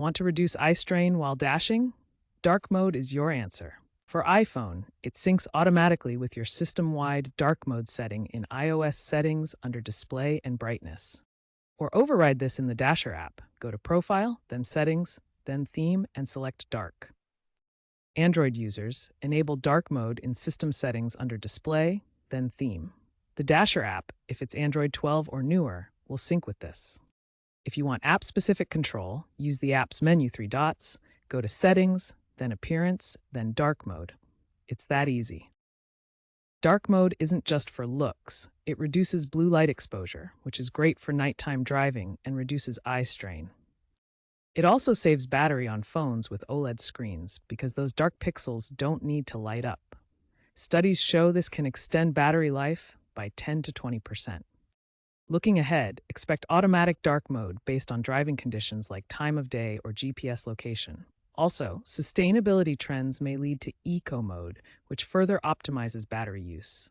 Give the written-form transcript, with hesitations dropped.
Want to reduce eye strain while dashing? Dark mode is your answer. For iPhone, it syncs automatically with your system-wide dark mode setting in iOS settings under display and brightness. Or override this in the Dasher app. Go to Profile, then Settings, then Theme, and select Dark. Android users enable dark mode in system settings under Display, then Theme. The Dasher app, if it's Android 12 or newer, will sync with this. If you want app-specific control, use the app's menu 3 dots, go to Settings, then Appearance, then Dark Mode. It's that easy. Dark mode isn't just for looks. It reduces blue light exposure, which is great for nighttime driving and reduces eye strain. It also saves battery on phones with OLED screens because those dark pixels don't need to light up. Studies show this can extend battery life by 10 to 20%. Looking ahead, expect automatic dark mode based on driving conditions like time of day or GPS location. Also, sustainability trends may lead to eco mode, which further optimizes battery use.